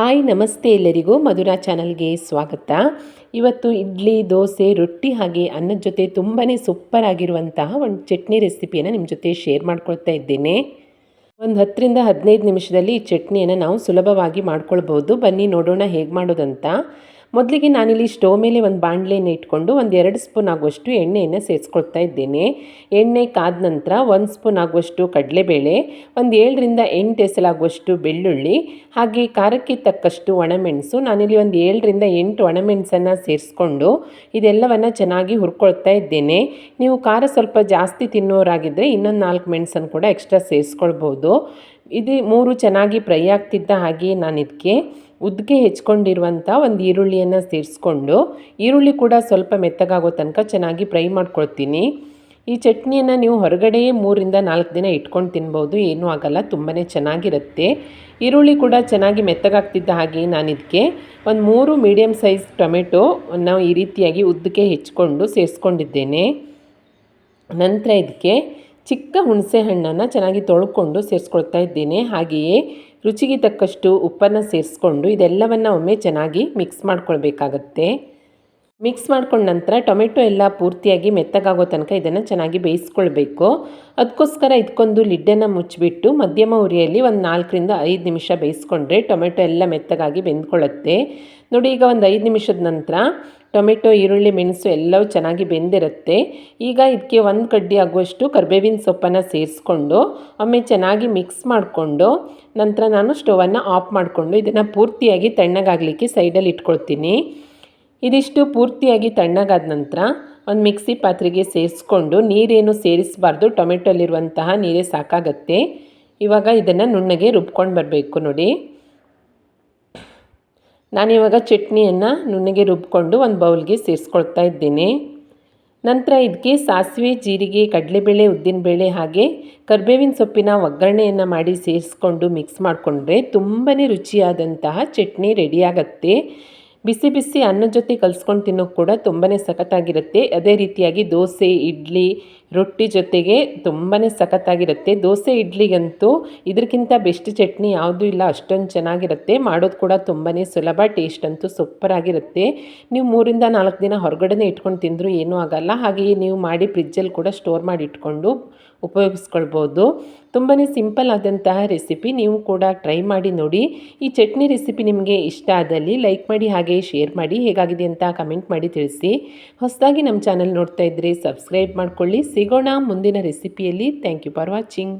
Hi ನಮಸ್ತೆ ಎಲ್ಲರಿಗೂ ಮಧುರಾ ಚಾನಲ್ಗೆ ಸ್ವಾಗತ. ಇವತ್ತು ಇಡ್ಲಿ, ದೋಸೆ, ರೊಟ್ಟಿ ಹಾಗೆ ಅನ್ನದ ಜೊತೆ ತುಂಬಾ ಸೂಪರ್ ಆಗಿರುವಂತಹ ಒಂದು ಚಟ್ನಿ ರೆಸಿಪಿಯನ್ನು ನಿಮ್ಮ ಜೊತೆ ಶೇರ್ ಮಾಡ್ಕೊಳ್ತಾ ಇದ್ದೇನೆ. ಒಂದು 10 ರಿಂದ 15 ನಿಮಿಷದಲ್ಲಿ ಈ ಚಟ್ನಿಯನ್ನು ನಾವು ಸುಲಭವಾಗಿ ಮಾಡ್ಕೊಳ್ಬೋದು. ಬನ್ನಿ ನೋಡೋಣ ಹೇಗೆ ಮಾಡೋದಂತ. ಮೊದಲಿಗೆ ನಾನಿಲ್ಲಿ ಸ್ಟವ್ ಮೇಲೆ ಒಂದು ಬಾಣಲೆಯನ್ನು ಇಟ್ಕೊಂಡು 1-2 ಸ್ಪೂನ್ ಆಗುವಷ್ಟು ಎಣ್ಣೆಯನ್ನು ಸೇರಿಸ್ಕೊಳ್ತಾ ಇದ್ದೇನೆ. ಎಣ್ಣೆ ಕಾದ ನಂತರ 1 ಸ್ಪೂನ್ ಆಗುವಷ್ಟು ಕಡಲೆಬೇಳೆ, 7 ರಿಂದ 8 ಎಸಳಾಗುವಷ್ಟು ಬೆಳ್ಳುಳ್ಳಿ, ಹಾಗೆ ಖಾರಕ್ಕೆ ತಕ್ಕಷ್ಟು ಒಣಮೆಣಸು. ನಾನಿಲ್ಲಿ 7 ರಿಂದ 8 ಒಣಮೆಣಸನ್ನು ಸೇರಿಸ್ಕೊಂಡು ಇದೆಲ್ಲವನ್ನು ಚೆನ್ನಾಗಿ ಹುರ್ಕೊಳ್ತಾ ಇದ್ದೇನೆ. ನೀವು ಖಾರ ಸ್ವಲ್ಪ ಜಾಸ್ತಿ ತಿನ್ನೋರಾಗಿದ್ದರೆ ಇನ್ನೊಂದು 4 ಮೆಣಸನ್ನು ಕೂಡ ಎಕ್ಸ್ಟ್ರಾ ಸೇರಿಸ್ಕೊಳ್ಬೋದು. ಇದು 3 ಚೆನ್ನಾಗಿ ಫ್ರೈ ಆಗ್ತಿದ್ದ ಹಾಗೆ ನಾನು ಇದಕ್ಕೆ ಉದ್ದಕ್ಕೆ ಹೆಚ್ಕೊಂಡಿರುವಂಥ ಒಂದು ಈರುಳ್ಳಿಯನ್ನು ಸೇರಿಸ್ಕೊಂಡು ಈರುಳ್ಳಿ ಕೂಡ ಸ್ವಲ್ಪ ಮೆತ್ತಗಾಗೋ ತನಕ ಚೆನ್ನಾಗಿ ಫ್ರೈ ಮಾಡ್ಕೊಳ್ತೀನಿ. ಈ ಚಟ್ನಿಯನ್ನು ನೀವು ಹೊರಗಡೆ 3 ರಿಂದ 4 ದಿನ ಇಟ್ಕೊಂಡು ತಿನ್ಬೋದು, ಏನೂ ಆಗಲ್ಲ, ತುಂಬಾ ಚೆನ್ನಾಗಿರುತ್ತೆ. ಈರುಳ್ಳಿ ಕೂಡ ಚೆನ್ನಾಗಿ ಮೆತ್ತಗಾಗ್ತಿದ್ದ ಹಾಗೆ ನಾನು ಇದಕ್ಕೆ 3 ಮೀಡಿಯಮ್ ಸೈಜ್ ಟೊಮೆಟೊವನ್ನು ಈ ರೀತಿಯಾಗಿ ಉದ್ದಕ್ಕೆ ಹೆಚ್ಕೊಂಡು ಸೇರಿಸ್ಕೊಂಡಿದ್ದೇನೆ. ನಂತರ ಇದಕ್ಕೆ ಚಿಕ್ಕ ಹುಣಸೆ ಹಣ್ಣನ್ನು ಚೆನ್ನಾಗಿ ತೊಳ್ಕೊಂಡು ಸೇರಿಸ್ಕೊಳ್ತಾ ಇದ್ದೇನೆ. ಹಾಗೆಯೇ ರುಚಿಗೆ ತಕ್ಕಷ್ಟು ಉಪ್ಪನ್ನು ಸೇರಿಸ್ಕೊಂಡು ಇದೆಲ್ಲವನ್ನು ಒಮ್ಮೆ ಚೆನ್ನಾಗಿ ಮಿಕ್ಸ್ ಮಾಡ್ಕೊಳ್ಬೇಕಾಗತ್ತೆ. ಮಿಕ್ಸ್ ಮಾಡ್ಕೊಂಡ ನಂತರ ಟೊಮೆಟೊ ಎಲ್ಲ ಪೂರ್ತಿಯಾಗಿ ಮೆತ್ತಗಾಗೋ ತನಕ ಇದನ್ನು ಚೆನ್ನಾಗಿ ಬೇಯಿಸ್ಕೊಳ್ಬೇಕು. ಅದಕ್ಕೋಸ್ಕರ ಇದಕ್ಕೊಂದು ಲಿಡ್ಡನ್ನು ಮುಚ್ಚಿಬಿಟ್ಟು ಮಧ್ಯಮ ಉರಿಯಲ್ಲಿ 4 ರಿಂದ 5 ನಿಮಿಷ ಬೇಯಿಸ್ಕೊಂಡ್ರೆ ಟೊಮೆಟೊ ಎಲ್ಲ ಮೆತ್ತಗಾಗಿ ಬೆಂದ್ಕೊಳ್ಳುತ್ತೆ. ನೋಡಿ, ಈಗ 5 ನಿಮಿಷದ ನಂತರ ಟೊಮೆಟೊ, ಈರುಳ್ಳಿ, ಮೆಣಸು ಎಲ್ಲವೂ ಚೆನ್ನಾಗಿ ಬೆಂದಿರುತ್ತೆ. ಈಗ ಇದಕ್ಕೆ 1 ಕಡ್ಡಿ ಆಗುವಷ್ಟು ಕರಿಬೇವಿನ ಸೊಪ್ಪನ್ನು ಸೇರಿಸ್ಕೊಂಡು ಒಮ್ಮೆ ಚೆನ್ನಾಗಿ ಮಿಕ್ಸ್ ಮಾಡಿಕೊಂಡು ನಂತರ ನಾನು ಸ್ಟವನ್ನು ಆಫ್ ಮಾಡಿಕೊಂಡು ಇದನ್ನು ಪೂರ್ತಿಯಾಗಿ ತಣ್ಣಗಾಗಲಿಕ್ಕೆ ಸೈಡಲ್ಲಿ ಇಟ್ಕೊಳ್ತೀನಿ. ಇದಿಷ್ಟು ಪೂರ್ತಿಯಾಗಿ ತಣ್ಣಗಾದ ನಂತರ ಒಂದು ಮಿಕ್ಸಿ ಪಾತ್ರೆಗೆ ಸೇರಿಸ್ಕೊಂಡು ನೀರೇನು ಸೇರಿಸಬಾರ್ದು, ಟೊಮೆಟೊಲ್ಲಿರುವಂತಹ ನೀರೇ ಸಾಕಾಗತ್ತೆ. ಇವಾಗ ಇದನ್ನು ನುಣ್ಣಗೆ ರುಬ್ಕೊಂಡು ಬರಬೇಕು. ನೋಡಿ, ನಾನಿವಾಗ ಚಟ್ನಿಯನ್ನು ನುಣ್ಣಗೆ ರುಬ್ಕೊಂಡು ಒಂದು ಬೌಲ್ಗೆ ಸೇರಿಸ್ಕೊಳ್ತಾ ಇದ್ದೇನೆ. ನಂತರ ಇದಕ್ಕೆ ಸಾಸಿವೆ, ಜೀರಿಗೆ, ಕಡಲೆಬೇಳೆ, ಉದ್ದಿನಬೇಳೆ ಹಾಗೆ ಕರಿಬೇವಿನ ಸೊಪ್ಪಿನ ಒಗ್ಗರಣೆಯನ್ನು ಮಾಡಿ ಸೇರಿಸ್ಕೊಂಡು ಮಿಕ್ಸ್ ಮಾಡಿಕೊಂಡ್ರೆ ತುಂಬಾ ರುಚಿಯಾದಂತಹ ಚಟ್ನಿ ರೆಡಿಯಾಗತ್ತೆ. ಬಿಸಿ ಬಿಸಿ ಅನ್ನದ ಜೊತೆ ಕಲಿಸ್ಕೊಂಡು ತಿನ್ನೋಕೆ ಕೂಡ ತುಂಬಾ ಸಖತ್ತಾಗಿರುತ್ತೆ. ಅದೇ ರೀತಿಯಾಗಿ ದೋಸೆ, ಇಡ್ಲಿ, ರೊಟ್ಟಿ ಜೊತೆಗೆ ತುಂಬಾ ಸಖತ್ತಾಗಿರುತ್ತೆ. ದೋಸೆ, ಇಡ್ಲಿಗಂತೂ ಇದಕ್ಕಿಂತ ಬೆಸ್ಟ್ ಚಟ್ನಿ ಯಾವುದೂ ಇಲ್ಲ, ಅಷ್ಟೊಂದು ಚೆನ್ನಾಗಿರುತ್ತೆ. ಮಾಡೋದು ಕೂಡ ತುಂಬಾ ಸುಲಭ, ಟೇಸ್ಟ್ ಅಂತೂ ಸೂಪರಾಗಿರುತ್ತೆ. ನೀವು 3 ರಿಂದ 4 ದಿನ ಹೊರಗಡೆ ಇಟ್ಕೊಂಡು ತಿಂದರೂ ಏನೂ ಆಗಲ್ಲ. ಹಾಗೆಯೇ ನೀವು ಮಾಡಿ ಫ್ರಿಜ್ಜಲ್ಲಿ ಕೂಡ ಸ್ಟೋರ್ ಮಾಡಿ ಇಟ್ಕೊಂಡು ಉಪಯೋಗಿಸ್ಕೊಳ್ಬೋದು. ತುಂಬಾ ಸಿಂಪಲ್ ಆದಂತಹ ರೆಸಿಪಿ, ನೀವು ಕೂಡ ಟ್ರೈ ಮಾಡಿ ನೋಡಿ. ಈ ಚಟ್ನಿ ರೆಸಿಪಿ ನಿಮಗೆ ಇಷ್ಟ ಆದಲ್ಲಿ ಲೈಕ್ ಮಾಡಿ, ಹಾಗೆ ಶೇರ್ ಮಾಡಿ. ಹೇಗಾಗಿದೆ ಅಂತ ಕಮೆಂಟ್ ಮಾಡಿ ತಿಳಿಸಿ. ಹೊಸದಾಗಿ ನಮ್ಮ ಚಾನಲ್ ನೋಡ್ತಾ ಇದ್ದರೆ ಸಬ್ಸ್ಕ್ರೈಬ್ ಮಾಡ್ಕೊಳ್ಳಿ. ಸಿಗೋಣ ಮುಂದಿನ ರೆಸಿಪಿಯಲ್ಲಿ. Thank you for watching.